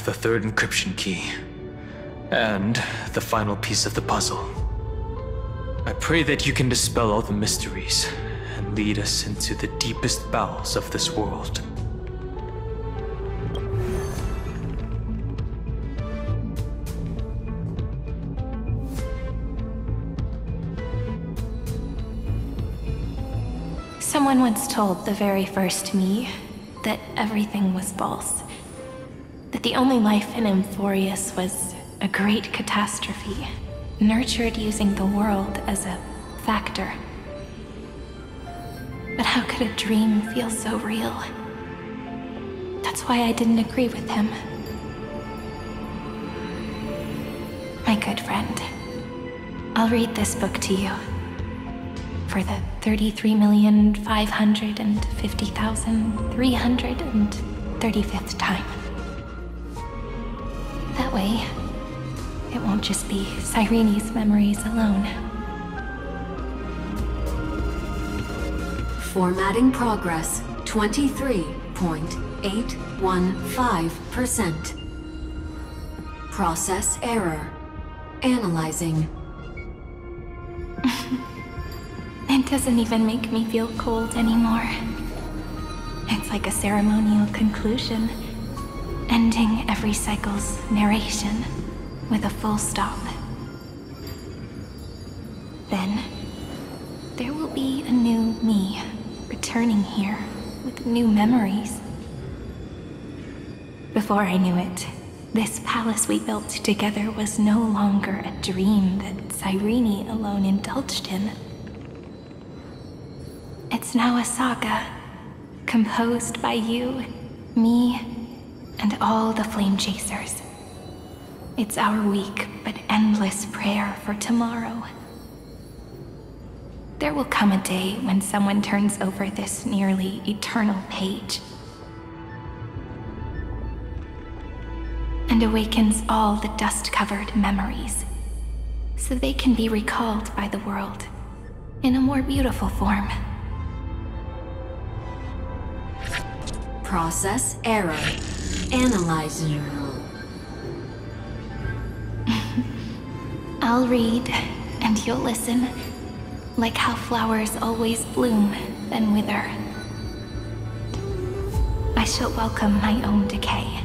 the third encryption key, and the final piece of the puzzle. I pray that you can dispel all the mysteries and lead us into the deepest bowels of this world. Someone once told the very first me that everything was false. That the only life in Amphorius was a great catastrophe, nurtured using the world as a factor. But how could a dream feel so real? That's why I didn't agree with him. My good friend, I'll read this book to you. For the 33,550,335th time. That way, it won't just be Cyrene's memories alone. Formatting progress, 23.815%. Process error. Analyzing. It doesn't even make me feel cold anymore. It's like a ceremonial conclusion, ending every cycle's narration with a full stop. Then, there will be a new me returning here with new memories. Before I knew it, this palace we built together was no longer a dream that Cyrene alone indulged in. It's now a saga, composed by you, me, and all the Flame Chasers. It's our weak but endless prayer for tomorrow. There will come a day when someone turns over this nearly eternal page and awakens all the dust-covered memories, so they can be recalled by the world in a more beautiful form. Process error. Analyzing. I'll read, and you'll listen, like how flowers always bloom, then wither. I shall welcome my own decay,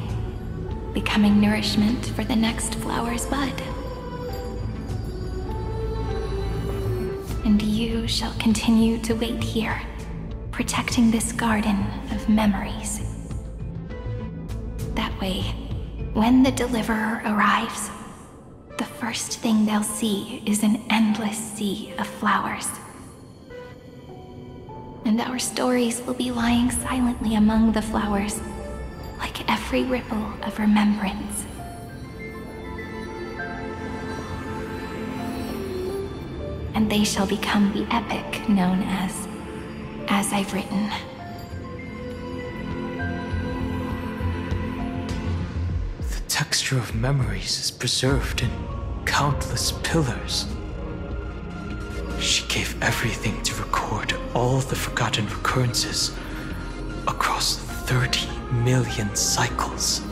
becoming nourishment for the next flower's bud. And you shall continue to wait here, protecting this garden of memories. That way, when the Deliverer arrives, the first thing they'll see is an endless sea of flowers. And our stories will be lying silently among the flowers, like every ripple of remembrance. And they shall become the epic known as I've Written. The texture of memories is preserved in countless pillars. She gave everything to record all the forgotten recurrences across 30 million cycles.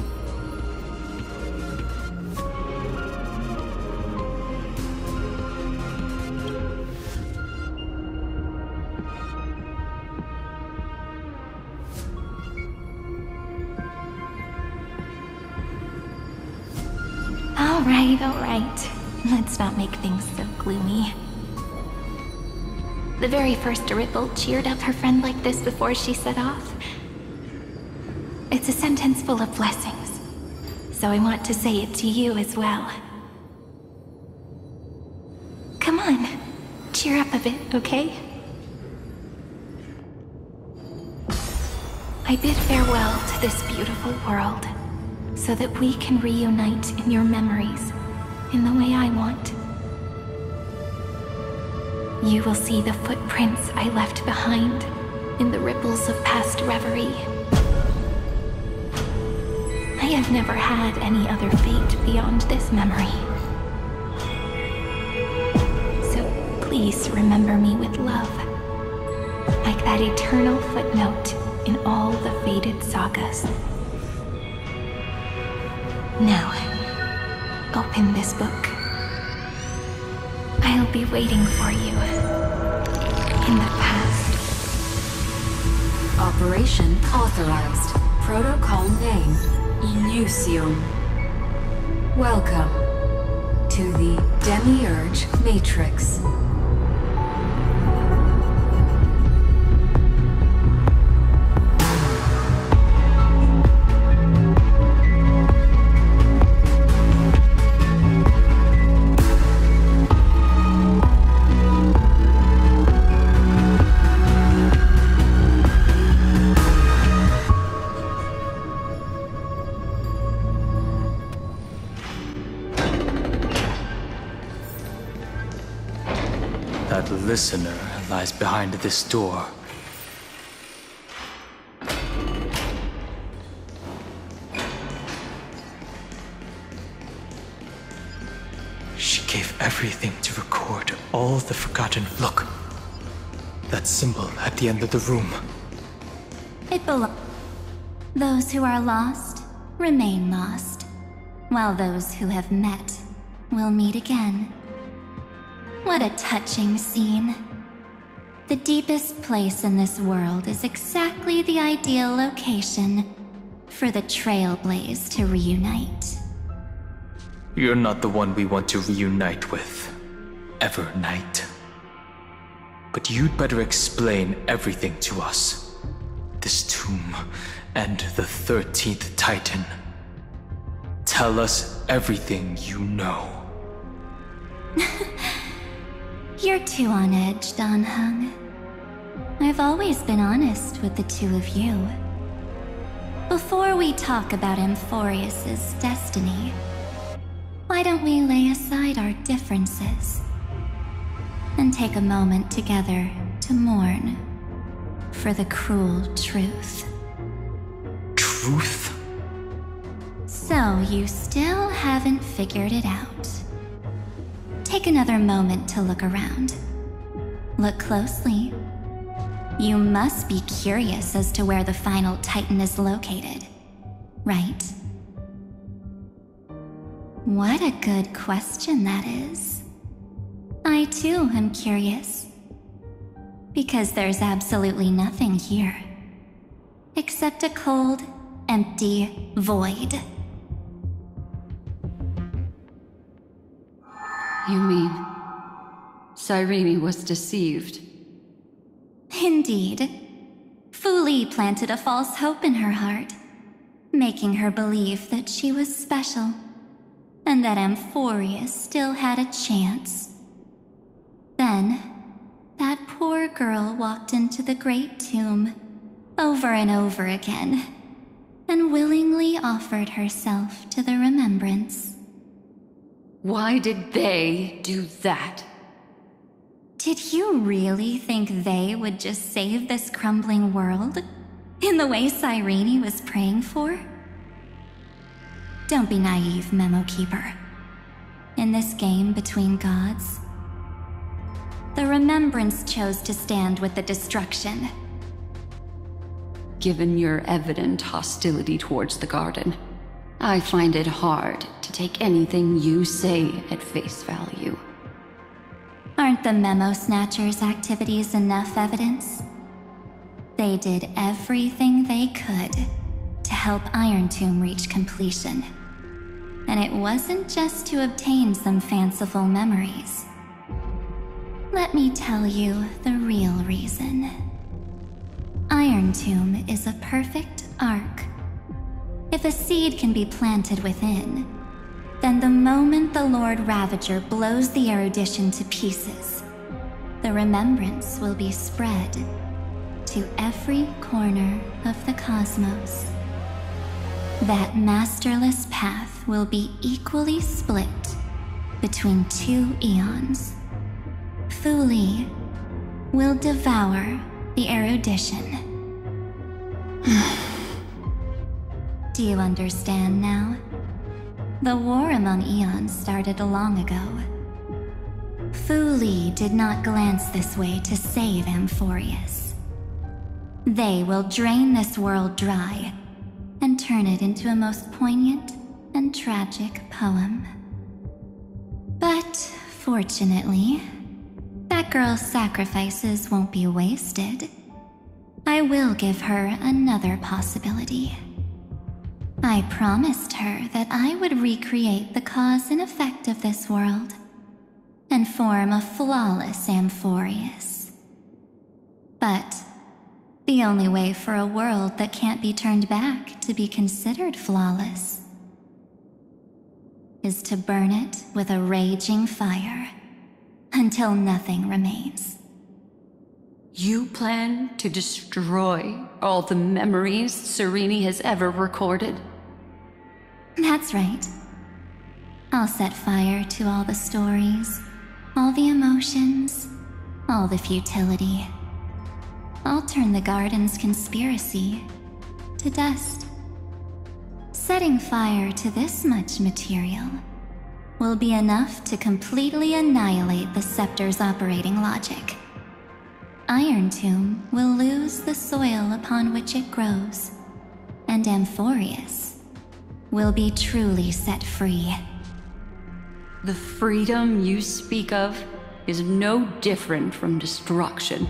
All right. Let's not make things so gloomy. The very first Ripple cheered up her friend like this before she set off. It's a sentence full of blessings, so I want to say it to you as well. Come on, cheer up a bit, okay? I bid farewell to this beautiful world, so that we can reunite in your memories, in the way I want. You will see the footprints I left behind in the ripples of past reverie. I have never had any other fate beyond this memory. So please remember me with love, like that eternal footnote in all the faded sagas. Now, open this book. I'll be waiting for you in the past. Operation authorized. Protocol name, Illusium. Welcome to the Demiurge Matrix. That listener lies behind this door. She gave everything to record all the forgotten. Look! That symbol at the end of the room. It belongs. Those who are lost remain lost, while those who have met will meet again. What a touching scene. The deepest place in this world is exactly the ideal location for the Trailblaze to reunite. You're not the one we want to reunite with, Evernight. But you'd better explain everything to us. This tomb and the 13th Titan. Tell us everything you know. You're too on edge, Dan Heng. I've always been honest with the two of you. Before we talk about Amphorius's destiny, why don't we lay aside our differences and take a moment together to mourn for the cruel truth? Truth? So you still haven't figured it out. Take another moment to look around. Look closely. You must be curious as to where the final Titan is located, right? What a good question that is. I too am curious. Because there's absolutely nothing here. Except a cold, empty void. You mean Cyrene was deceived? Indeed. Fu Li planted a false hope in her heart, making her believe that she was special, and that Amphorius still had a chance. Then, that poor girl walked into the Great Tomb, over and over again, and willingly offered herself to the remembrance. Why did they do that? Did you really think they would just save this crumbling world? In the way Cyrene was praying for? Don't be naive, Memo Keeper. In this game between gods, the Remembrance chose to stand with the destruction. Given your evident hostility towards the Garden, I find it hard to take anything you say at face value. Aren't the Memo Snatchers' activities enough evidence? They did everything they could to help Iron Tomb reach completion. And it wasn't just to obtain some fanciful memories. Let me tell you the real reason. Iron Tomb is a perfect ark. If a seed can be planted within, then the moment the Lord Ravager blows the erudition to pieces, the remembrance will be spread to every corner of the cosmos. That masterless path will be equally split between two eons. Fu Li will devour the erudition. Do you understand now? The war among eons started long ago. Fu Li did not glance this way to save Amphorius. They will drain this world dry and turn it into a most poignant and tragic poem. But fortunately, that girl's sacrifices won't be wasted. I will give her another possibility. I promised her that I would recreate the cause and effect of this world and form a flawless Amphorius. But the only way for a world that can't be turned back to be considered flawless is to burn it with a raging fire until nothing remains. You plan to destroy all the memories Serene has ever recorded? That's right. I'll set fire to all the stories, all the emotions, all the futility. I'll turn the Garden's conspiracy to dust. Setting fire to this much material will be enough to completely annihilate the Scepter's operating logic. Iron Tomb will lose the soil upon which it grows, and Amphorius will be truly set free. The freedom you speak of is no different from destruction.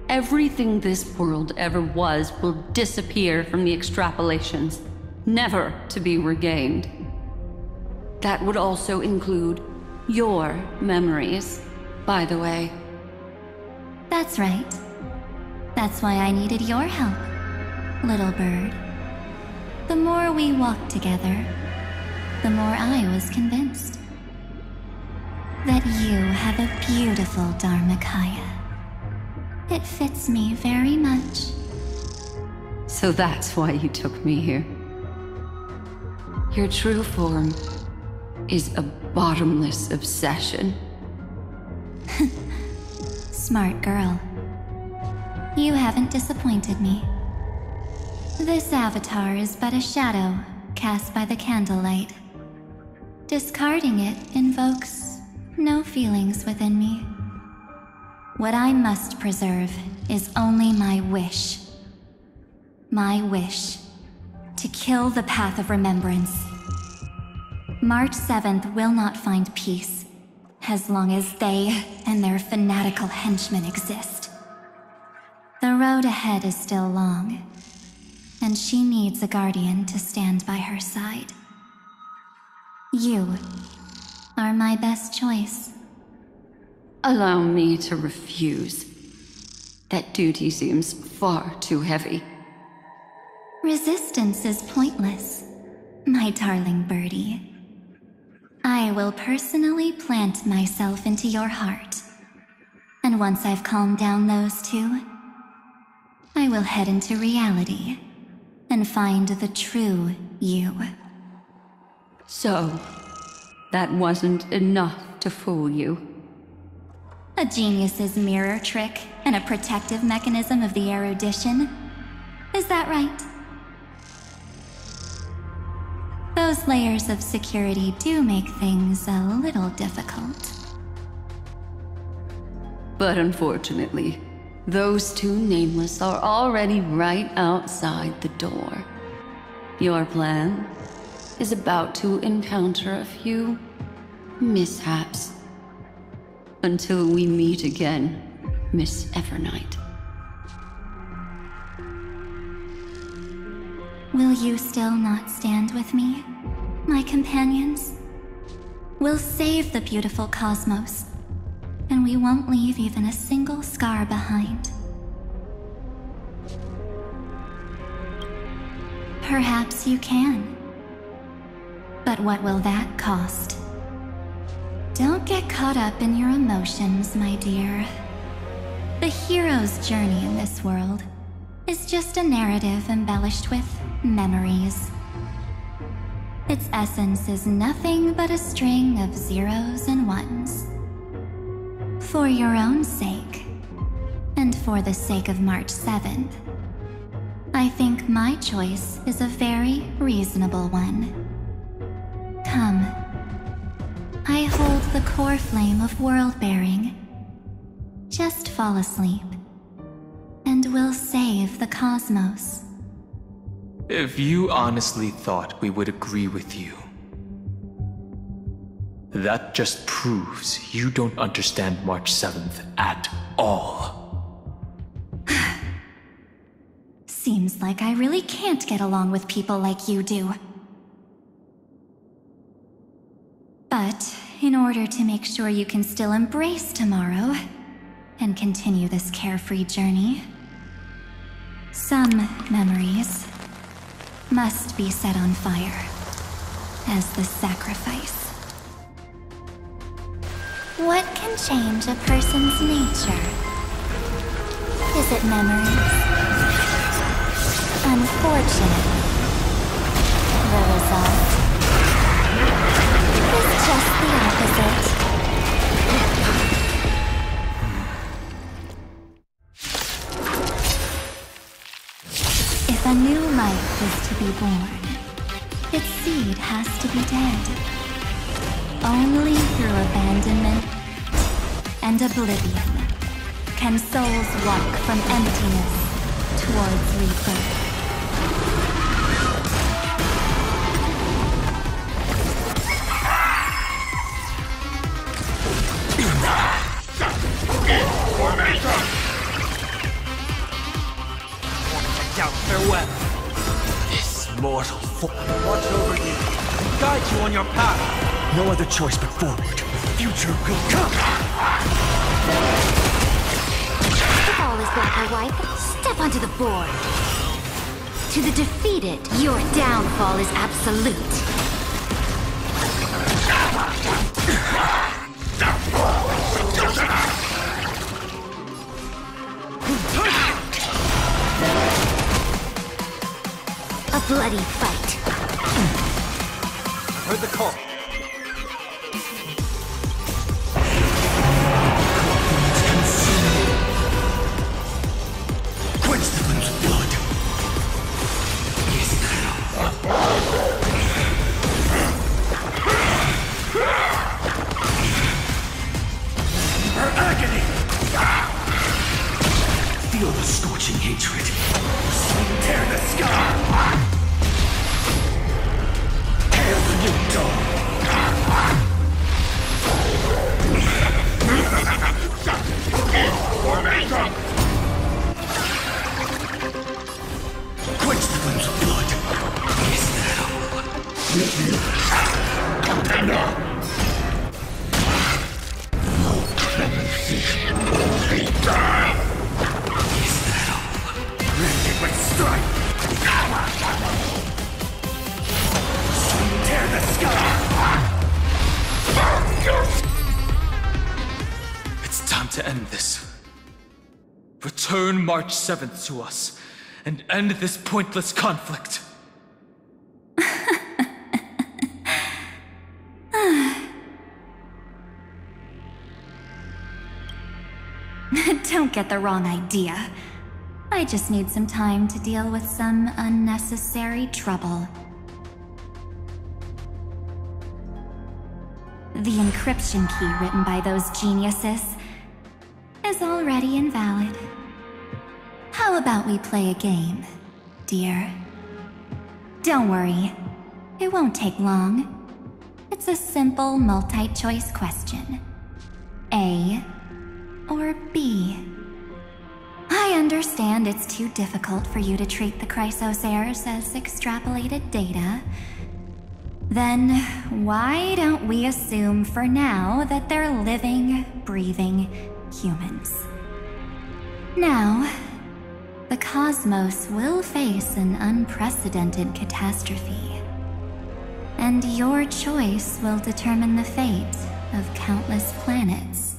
Everything this world ever was will disappear from the extrapolations, never to be regained. That would also include your memories, by the way. That's right. That's why I needed your help, little bird. The more we walked together, the more I was convinced that you have a beautiful Dharmakaya. It fits me very much. So that's why you took me here. Your true form is a bottomless obsession. Smart girl. You haven't disappointed me. This avatar is but a shadow cast by the candlelight. Discarding it invokes no feelings within me. What I must preserve is only my wish. My wish to kill the path of remembrance. March 7th will not find peace as long as they and their fanatical henchmen exist. The road ahead is still long, and she needs a guardian to stand by her side. You are my best choice. Allow me to refuse. That duty seems far too heavy. Resistance is pointless, my darling birdie. I will personally plant myself into your heart. And once I've calmed down those two, I will head into reality and find the true you. So, that wasn't enough to fool you. A genius's mirror trick and a protective mechanism of the erudition. Is that right? Those layers of security do make things a little difficult. But unfortunately, those two nameless are already right outside the door. Your plan is about to encounter a few mishaps. Until we meet again, Miss Evernight. Will you still not stand with me, my companions? We'll save the beautiful cosmos, and we won't leave even a single scar behind. Perhaps you can. But what will that cost? Don't get caught up in your emotions, my dear. The hero's journey in this world is just a narrative embellished with memories. Its essence is nothing but a string of zeros and ones. For your own sake, and for the sake of March 7th, I think my choice is a very reasonable one. Come. I hold the core flame of world-bearing. Just fall asleep, and we'll save the cosmos. If you honestly thought we would agree with you, that just proves you don't understand March 7th at all. Seems like I really can't get along with people like you do. But in order to make sure you can still embrace tomorrow and continue this carefree journey, some memories must be set on fire as the sacrifice. What can change a person's nature? Is it memories? Unfortunately, the result is just the opposite. If a new life is to be born, its seed has to be dead. Only through abandonment and oblivion can souls walk from emptiness towards rebirth. Down farewell. This mortal foe watch over you, guide you on your path. No other choice but forward. The future will come. If all is black or white, step onto the board. To the defeated, your downfall is absolute. A bloody fight. Heard the call. Quench the winds of blood. Her agony. Feel the scorching hatred. Tear the sky. Hail the new dawn. Quench the winds of blood. Is that all? Nocterna. No clemency will be done. Is that all? Rended with strife. Tear the sky. It's time to end this. Return March 7th to us, and end this pointless conflict. Don't get the wrong idea. I just need some time to deal with some unnecessary trouble. The encryption key written by those geniuses is already invalid. How about we play a game, dear? Don't worry, it won't take long. It's a simple multi-choice question. A or B? I understand it's too difficult for you to treat the Chrysos heirs as extrapolated data. Then why don't we assume for now that they're living, breathing humans? Now, the cosmos will face an unprecedented catastrophe, and your choice will determine the fate of countless planets.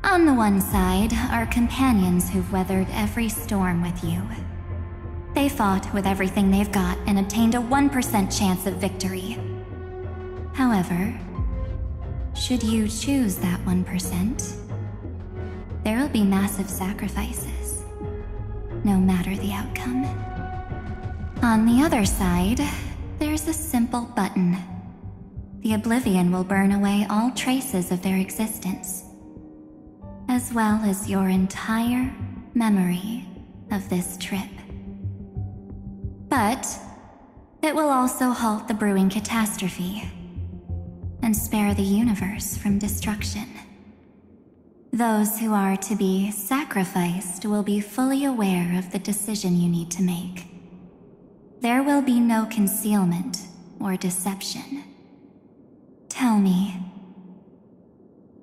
On the one side are companions who've weathered every storm with you. They fought with everything they've got and obtained a 1% chance of victory. However, should you choose that 1%, there'll be massive sacrifices, no matter the outcome. On the other side, there's a simple button. The Oblivion will burn away all traces of their existence, as well as your entire memory of this trip. But it will also halt the brewing catastrophe and spare the universe from destruction. Those who are to be sacrificed will be fully aware of the decision you need to make. There will be no concealment or deception. Tell me,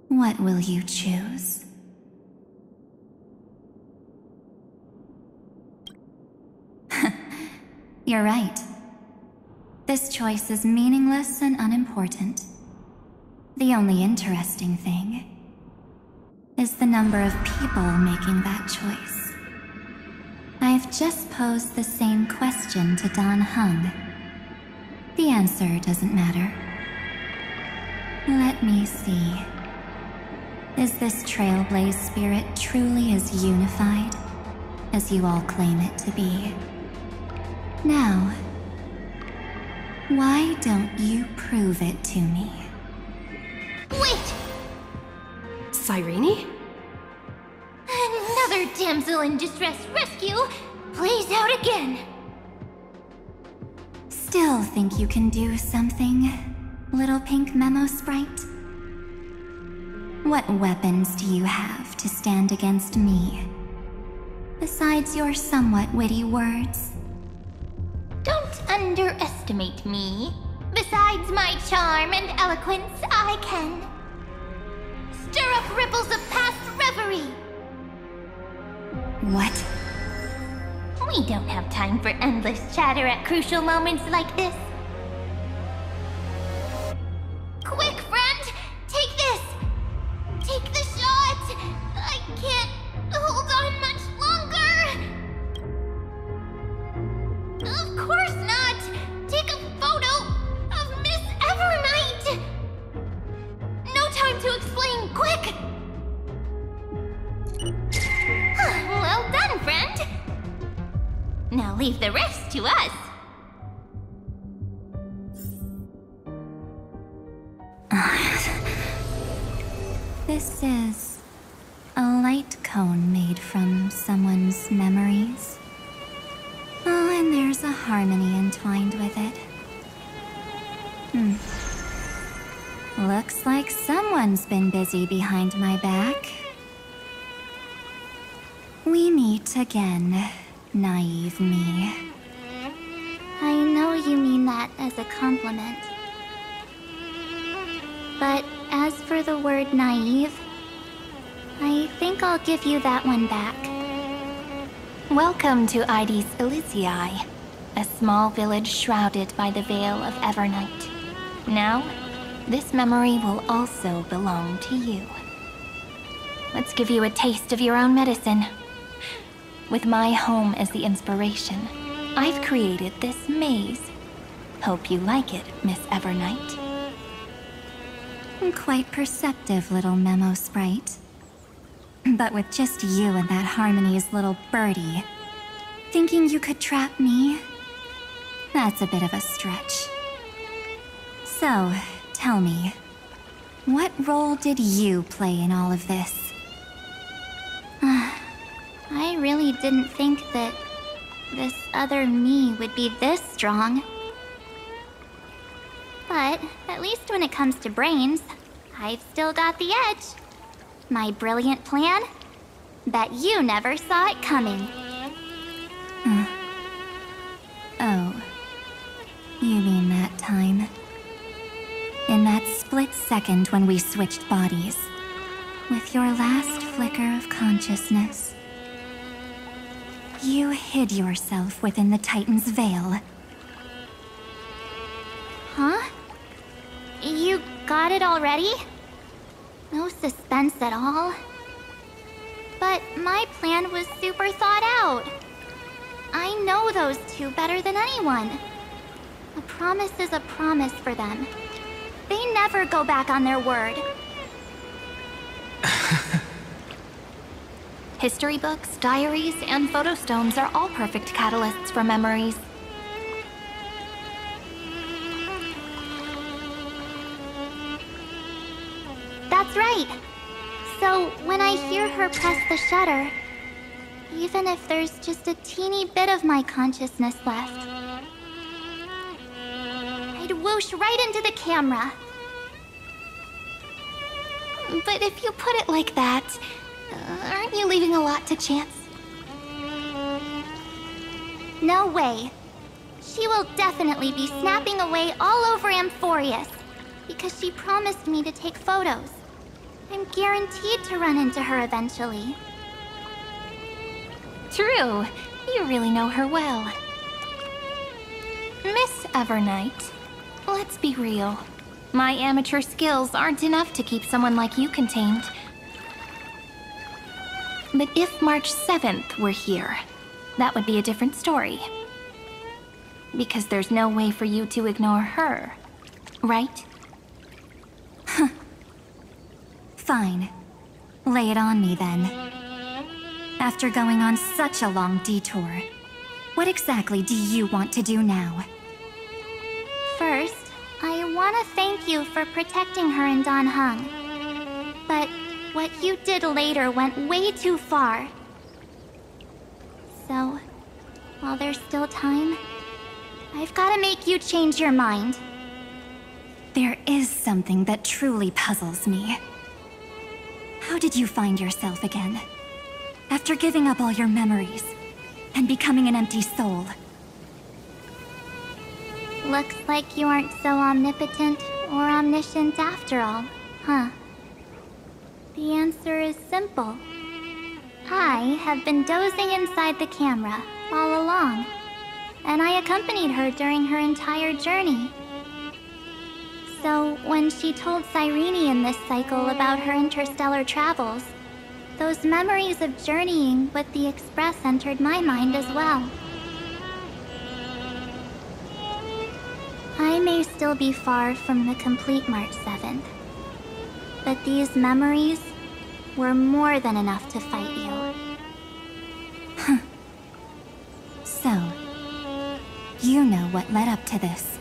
what will you choose? You're right. This choice is meaningless and unimportant. The only interesting thing is the number of people making that choice. I've just posed the same question to Dan Heng. The answer doesn't matter. Let me see. Is this Trailblaze spirit truly as unified as you all claim it to be? Now, why don't you prove it to me? Wait! Cyrene? Another damsel in distress rescue plays out again. Still think you can do something, little pink memo sprite? What weapons do you have to stand against me, besides your somewhat witty words? Don't underestimate me. Besides my charm and eloquence, I can stir up ripples of past reverie. What? We don't have time for endless chatter at crucial moments like this. Quick, friend! Take this! Take the shot! I can't hold on much longer! Of course not! Take a photo of Miss Evernight! No time to explain, quick! Well done, friend! Now leave the rest to us. This is a light cone made from someone's memories. Oh, and there's a harmony entwined with it. Looks like someone's been busy behind my back. We meet again, naive me. I know you mean that as a compliment. But as for the word naive, I think I'll give you that one back. Welcome to Ides Elysiae, a small village shrouded by the veil of evernight. Now, this memory will also belong to you. Let's give you a taste of your own medicine. With my home as the inspiration, I've created this maze. Hope you like it, Miss Evernight. Quite perceptive, little memo sprite. But with just you and that Harmony's little birdie, thinking you could trap me? That's a bit of a stretch. So, tell me, what role did you play in all of this? I really didn't think that this other me would be this strong. But at least when it comes to brains, I've still got the edge. My brilliant plan? Bet you never saw it coming. Oh, you mean that time? In that split second when we switched bodies, with your last flicker of consciousness, you hid yourself within the Titan's veil. Huh? You got it already? No suspense at all. But my plan was super thought out. I know those two better than anyone. A promise is a promise for them. They never go back on their word. History books, diaries, and photostones are all perfect catalysts for memories. That's right. So when I hear her press the shutter, even if there's just a teeny bit of my consciousness left, you'd whoosh right into the camera. But if you put it like that, aren't you leaving a lot to chance? No way. She will definitely be snapping away all over Amphorius, because she promised me to take photos. I'm guaranteed to run into her eventually. True. You really know her well. Miss Evernight, let's be real. My amateur skills aren't enough to keep someone like you contained. But if March 7th were here, that would be a different story. Because there's no way for you to ignore her, right? Fine. Lay it on me then. After going on such a long detour, what exactly do you want to do now? First, I want to thank you for protecting her in Dan Heng. But what you did later went way too far. So, while there's still time, I've got to make you change your mind. There is something that truly puzzles me. How did you find yourself again? After giving up all your memories and becoming an empty soul. Looks like you aren't so omnipotent or omniscient after all, huh? The answer is simple. I have been dozing inside the camera all along, and I accompanied her during her entire journey. So when she told Cyrene in this cycle about her interstellar travels, those memories of journeying with the Express entered my mind as well. I may still be far from the complete March 7th, but these memories were more than enough to fight you. So, you know what led up to this,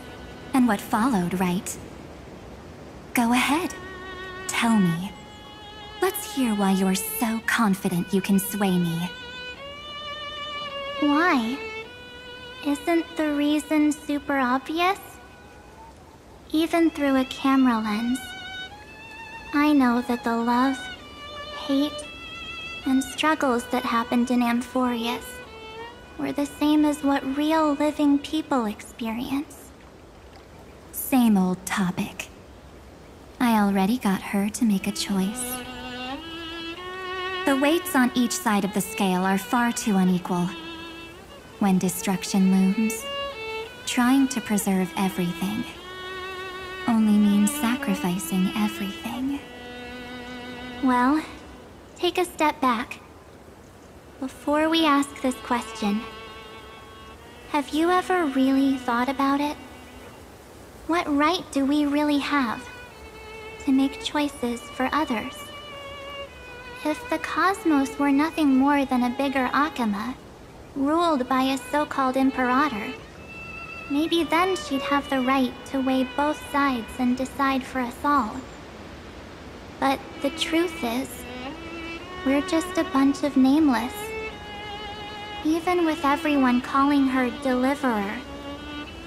and what followed, right? Go ahead. Tell me. Let's hear why you're so confident you can sway me. Why? Isn't the reason super obvious? Even through a camera lens, I know that the love, hate, and struggles that happened in Amphorius were the same as what real living people experience. Same old topic. I already got her to make a choice. The weights on each side of the scale are far too unequal. When destruction looms, trying to preserve everything only means sacrificing everything. Well, take a step back. Before we ask this question, have you ever really thought about it? What right do we really have to make choices for others? If the cosmos were nothing more than a bigger Akama, ruled by a so-called imperator, maybe then she'd have the right to weigh both sides and decide for us all. But the truth is, we're just a bunch of nameless. Even with everyone calling her Deliverer,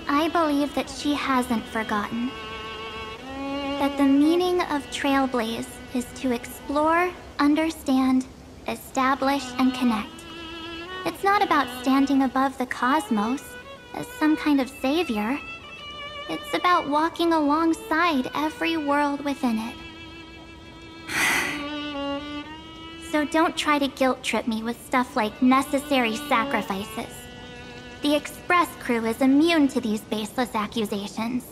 I believe that she hasn't forgotten. That the meaning of Trailblaze is to explore, understand, establish, and connect. It's not about standing above the cosmos as some kind of savior. It's about walking alongside every world within it. So don't try to guilt-trip me with stuff like necessary sacrifices. The Express crew is immune to these baseless accusations.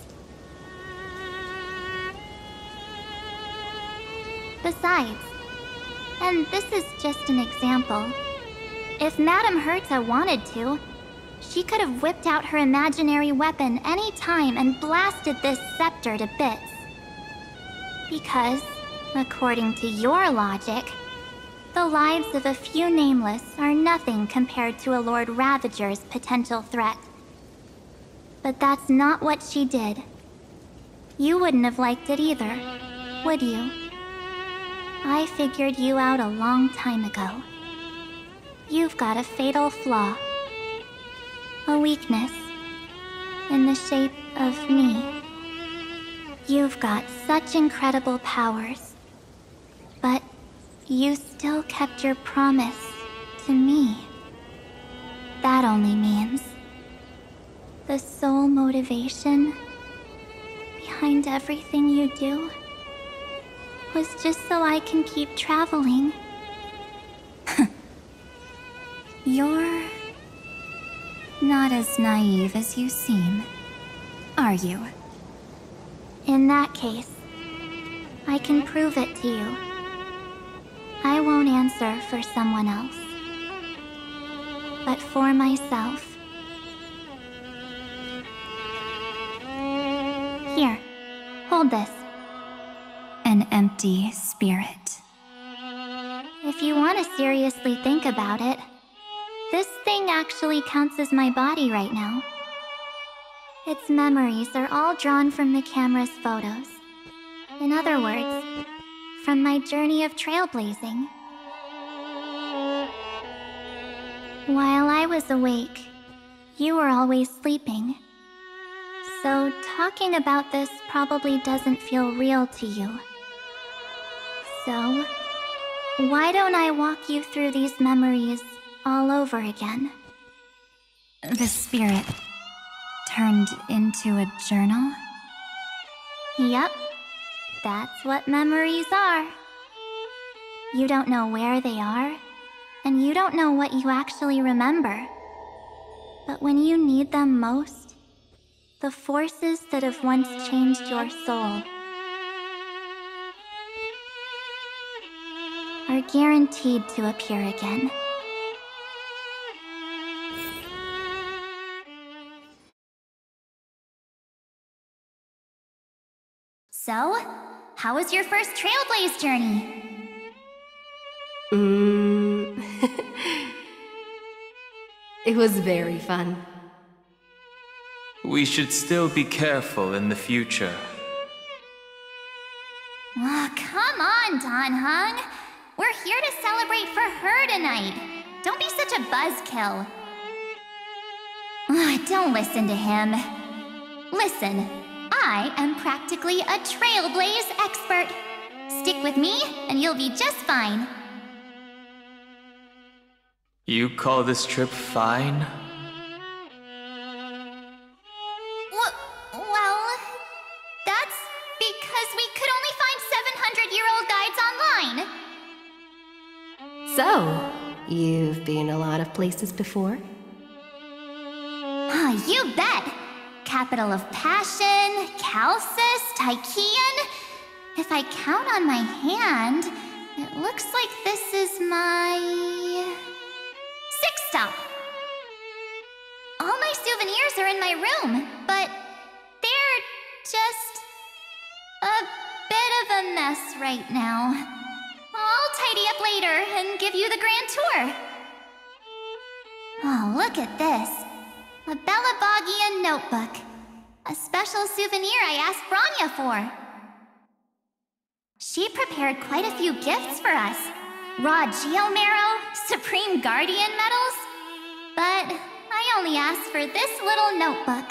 Besides, and this is just an example, if Madame Herta wanted to, she could have whipped out her imaginary weapon any time and blasted this scepter to bits. Because, according to your logic, the lives of a few nameless are nothing compared to a Lord Ravager's potential threat. But that's not what she did. You wouldn't have liked it either, would you? I figured you out a long time ago. You've got a fatal flaw. A weakness. in the shape of me. You've got such incredible powers, but you still kept your promise to me. That only means the sole motivation behind everything you do was just so I can keep traveling. You're not as naive as you seem, are you? In that case, I can prove it to you. I won't answer for someone else, but for myself. Here, hold this. An empty spirit. If you want to seriously think about it, this thing actually counts as my body right now. Its memories are all drawn from the camera's photos. In other words, from my journey of trailblazing. While I was awake, you were always sleeping. So talking about this probably doesn't feel real to you. So, why don't I walk you through these memories all over again? The spirit turned into a journal? Yep, that's what memories are. You don't know where they are, and you don't know what you actually remember. But when you need them most, the forces that have once changed your soul are guaranteed to appear again. So, how was your first Trailblaze journey? It was very fun. We should still be careful in the future. Oh, come on, Don Hung. We're here to celebrate for her tonight. Don't be such a buzzkill. Don't listen to him. Listen, I am practically a Trailblaze expert. Stick with me, and you'll be just fine. You call this trip fine? Well, that's because we could only find 700-year-old guides online. So, you've been a lot of places before? You bet! Capital of Passion, Calcis, Tychean. If I count on my hand, it looks like this is my 6th stop. All my souvenirs are in my room, but they're just a bit of a mess right now. I'll tidy up later and give you the grand tour. Oh, look at this. A Belabogian notebook. A special souvenir I asked Branya for. She prepared quite a few gifts for us. Raw Geomarrow, Supreme Guardian medals. But I only asked for this little notebook.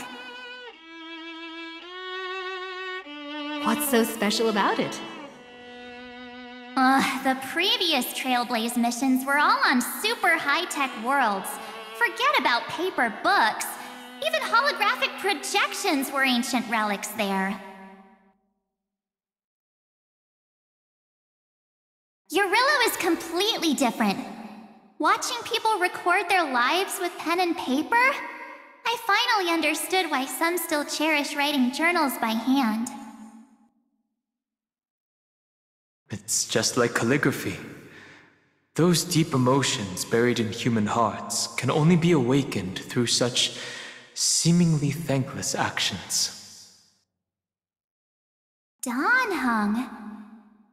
What's so special about it? The previous Trailblaze missions were all on super high-tech worlds. Forget about paper books. Even holographic projections were ancient relics there. Eurillo is completely different. Watching people record their lives with pen and paper, I finally understood why some still cherish writing journals by hand. It's just like calligraphy. Those deep emotions buried in human hearts can only be awakened through such seemingly thankless actions. Don Hung,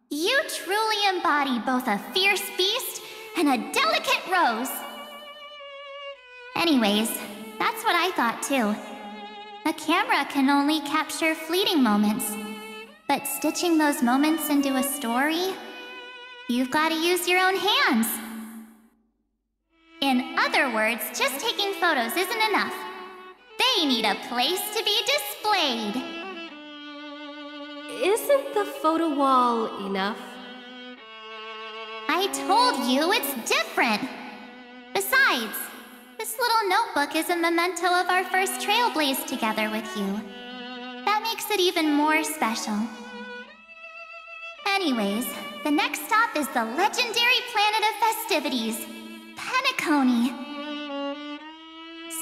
you truly embody both a fierce beast and a delicate rose. Anyways, that's what I thought too. A camera can only capture fleeting moments, but stitching those moments into a story, you've got to use your own hands. In other words, just taking photos isn't enough. They they need a place to be displayed. Isn't the photo wall enough? I told you it's different. Besides, this little notebook is a memento of our first trailblaze together with you. That makes it even more special. Anyways, the next stop is the legendary planet of festivities, Penacony.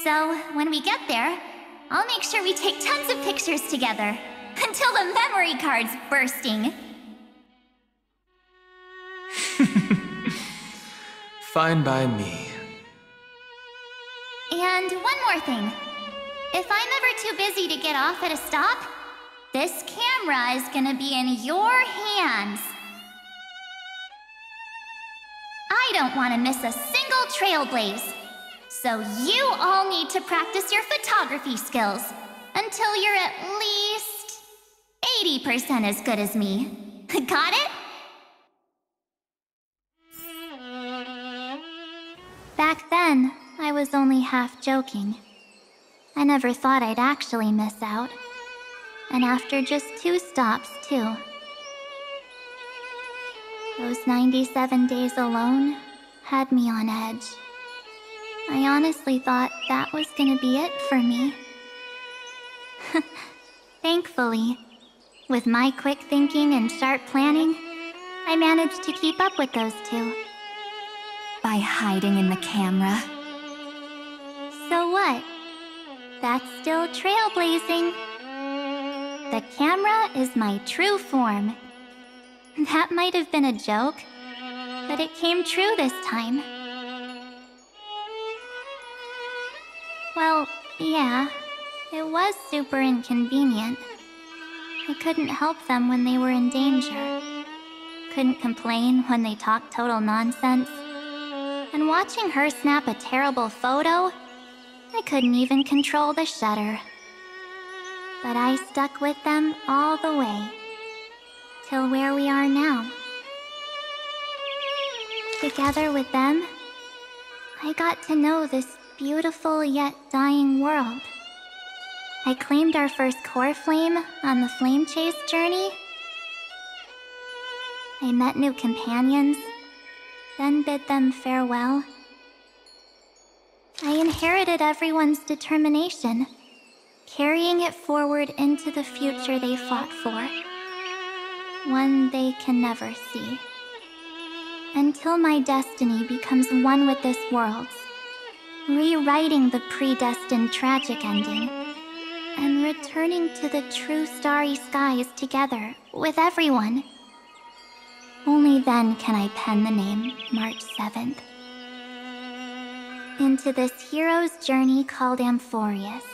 So, when we get there, I'll make sure we take tons of pictures together, until the memory card's bursting. Fine by me. And one more thing. If I'm ever too busy to get off at a stop, this camera is gonna be in your hands. I don't want to miss a single trailblaze. So you all need to practice your photography skills until you're at least 80% as good as me. Got it? Back then, I was only half joking. I never thought I'd actually miss out. And after just 2 stops, too. Those 97 days alone had me on edge. I honestly thought that was gonna be it for me. Thankfully, with my quick thinking and sharp planning, I managed to keep up with those 2. By hiding in the camera. So what? That's still trailblazing. The camera is my true form. That might have been a joke, but it came true this time. Well, yeah, it was super inconvenient. I couldn't help them when they were in danger. Couldn't complain when they talked total nonsense. And watching her snap a terrible photo, I couldn't even control the shutter. But I stuck with them all the way, till where we are now. Together with them, I got to know this beautiful yet dying world. I claimed our first core flame on the flame chase journey. I met new companions, then bid them farewell. I inherited everyone's determination, carrying it forward into the future they fought for. One they can never see. Until my destiny becomes one with this world's, rewriting the predestined tragic ending, and returning to the true starry skies together with everyone. Only then can I pen the name March 7th. Into this hero's journey called Amphorius.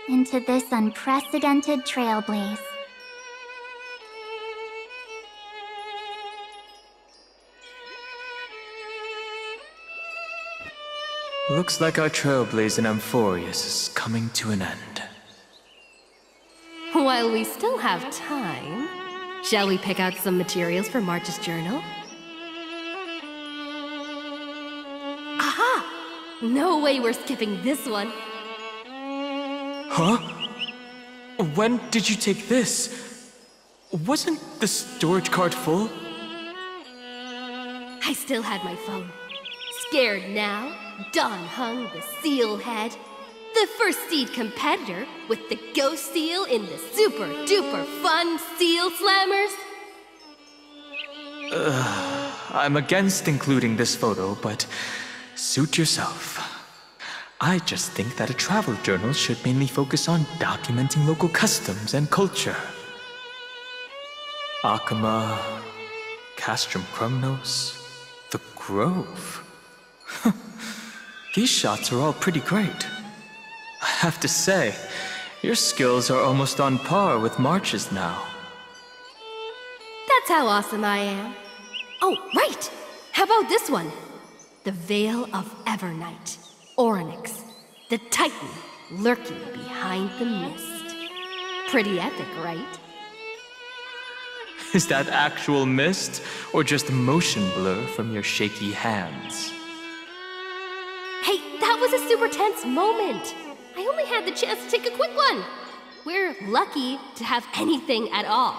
Into this unprecedented trailblaze. Looks like our trailblaze in Amphorius is coming to an end. While we still have time, shall we pick out some materials for March's journal? Aha! No way we're skipping this one. Huh? When did you take this? Wasn't the storage card full? I still had my phone. Scared now, Dawn hung the seal head. The first seed competitor with the ghost seal in the super duper fun seal slammers. I'm against including this photo, but suit yourself. I just think that a travel journal should mainly focus on documenting local customs and culture. Akama, Castrum Krumnos, the Grove. These shots are all pretty great. I have to say, your skills are almost on par with March's now. That's how awesome I am. Oh, right! How about this one? The Veil of Evernight. Orynyx, the Titan lurking behind the mist. Pretty epic, right? Is that actual mist, or just motion blur from your shaky hands? Hey, that was a super tense moment. I only had the chance to take a quick one. We're lucky to have anything at all.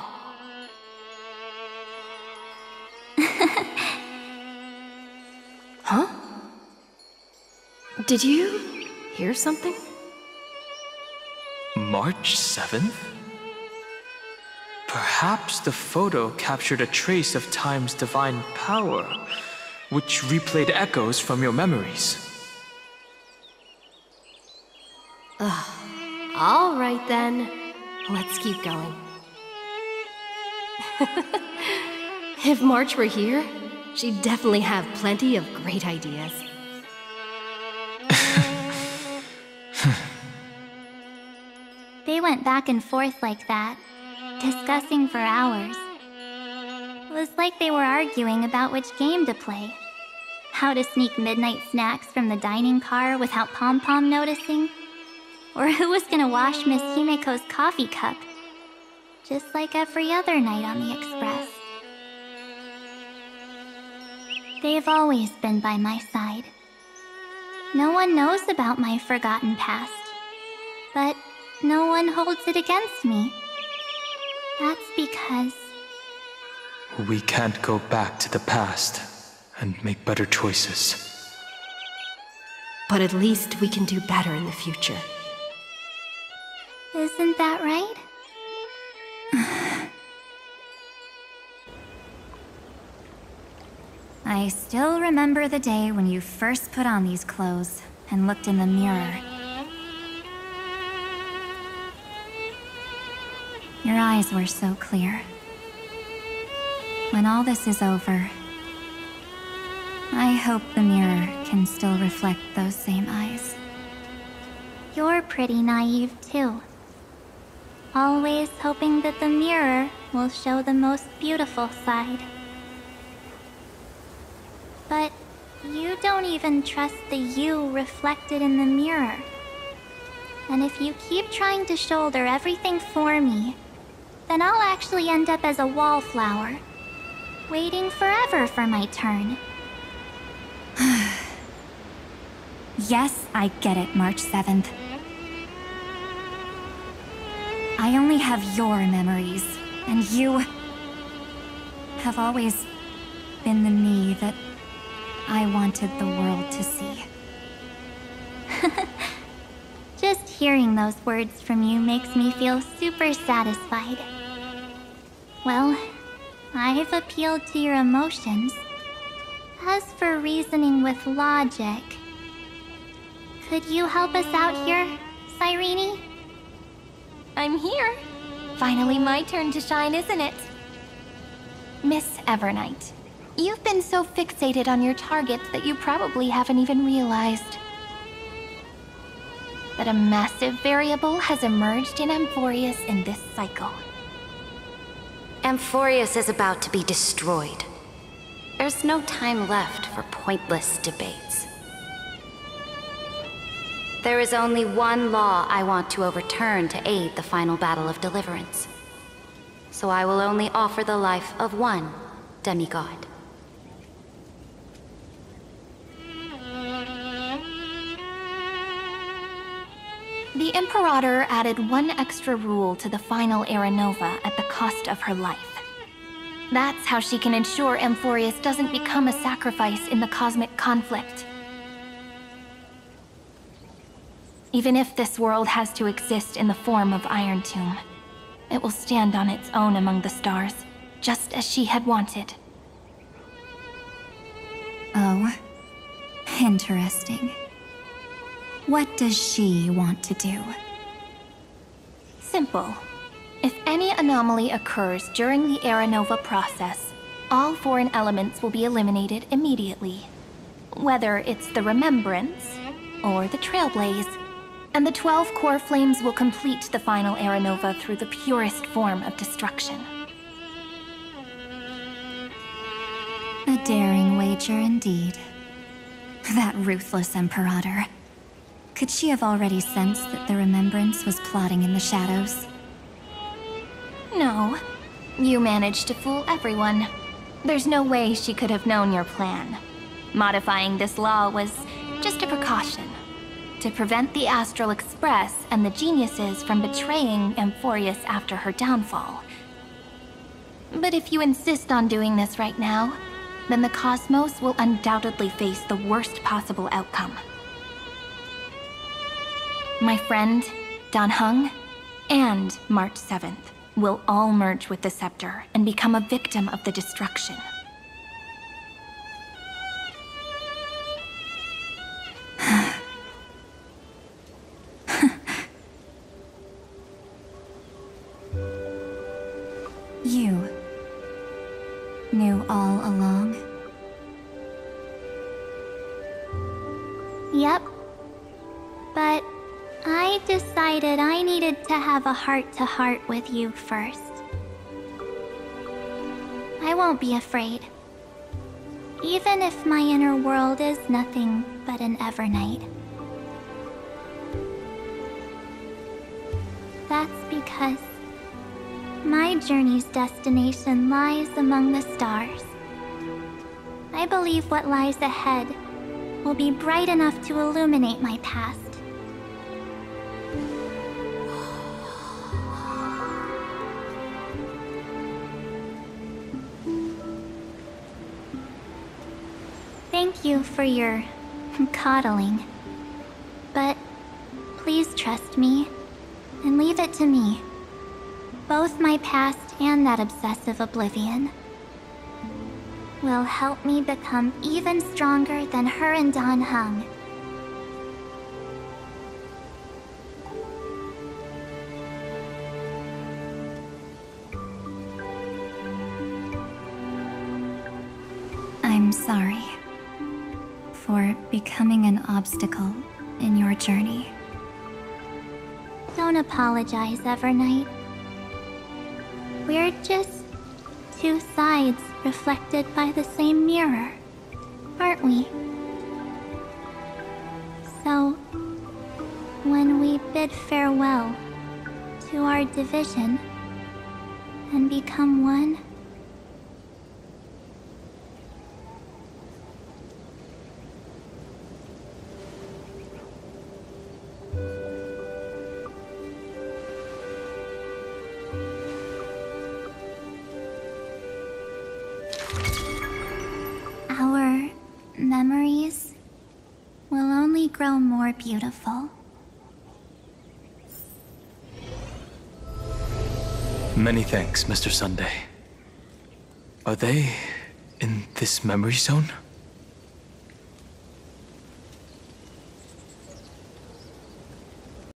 Huh? Did you hear something? March 7th? Perhaps the photo captured a trace of time's divine power, which replayed echoes from your memories. All right then, let's keep going. If March were here, she'd definitely have plenty of great ideas. They went back and forth like that, discussing for hours. It was like they were arguing about which game to play. How to sneak midnight snacks from the dining car without Pom-Pom noticing. Or who was gonna wash Miss Himeko's coffee cup. Just like every other night on the Express. They've always been by my side. No one knows about my forgotten past. But no one holds it against me. That's because... We can't go back to the past and make better choices. But at least we can do better in the future. Isn't that right? I still remember the day when you first put on these clothes and looked in the mirror. Your eyes were so clear. When all this is over, I hope the mirror can still reflect those same eyes. You're pretty naive too. Always hoping that the mirror will show the most beautiful side. But you don't even trust the you reflected in the mirror. And if you keep trying to shoulder everything for me, then I'll actually end up as a wallflower, waiting forever for my turn. Yes, I get it, March 7th. I only have your memories, and you have always been the me that I wanted the world to see. Just hearing those words from you makes me feel super satisfied. Well, I've appealed to your emotions. As for reasoning with logic, could you help us out here, Cyrene? I'm here. Finally my turn to shine, isn't it? Miss Evernight, you've been so fixated on your targets that you probably haven't even realized that a massive variable has emerged in Amphorius in this cycle. Amphorius is about to be destroyed. There's no time left for pointless debates. There is only one law I want to overturn to aid the final battle of deliverance. So I will only offer the life of one demigod. The Imperator added one extra rule to the final Era Nova at the cost of her life. That's how she can ensure Amphorius doesn't become a sacrifice in the cosmic conflict. Even if this world has to exist in the form of Iron Tomb, it will stand on its own among the stars, just as she had wanted. Oh, interesting. What does she want to do? Simple. If any anomaly occurs during the Era Nova process, all foreign elements will be eliminated immediately. Whether it's the Remembrance or the Trailblaze, and the 12 core flames will complete the final Era Nova through the purest form of destruction. A daring wager indeed. That ruthless Imperator. Could she have already sensed that the Remembrance was plotting in the shadows? No. You managed to fool everyone. There's no way she could have known your plan. Modifying this law was just a precaution. to prevent the Astral Express and the geniuses from betraying Amphorius after her downfall. But if you insist on doing this right now, then the cosmos will undoubtedly face the worst possible outcome. My friend, Dan Heng, and March 7th will all merge with the Scepter and become a victim of the destruction. You knew all along? Yep. But I decided I needed to have a heart-to-heart with you first. I won't be afraid. Even if my inner world is nothing but an evernight. That's because my journey's destination lies among the stars. I believe what lies ahead will be bright enough to illuminate my past. Thank you for your coddling. But please trust me and leave it to me. Both my past and that obsessive oblivion will help me become even stronger than her and Dan Heng. I'm sorry for becoming an obstacle in your journey. Don't apologize, Evernight. We're just two sides reflected by the same mirror, aren't we? So, when we bid farewell to our division and become one, our memories will only grow more beautiful. Many thanks, Mr. Sunday. Are they in this memory zone?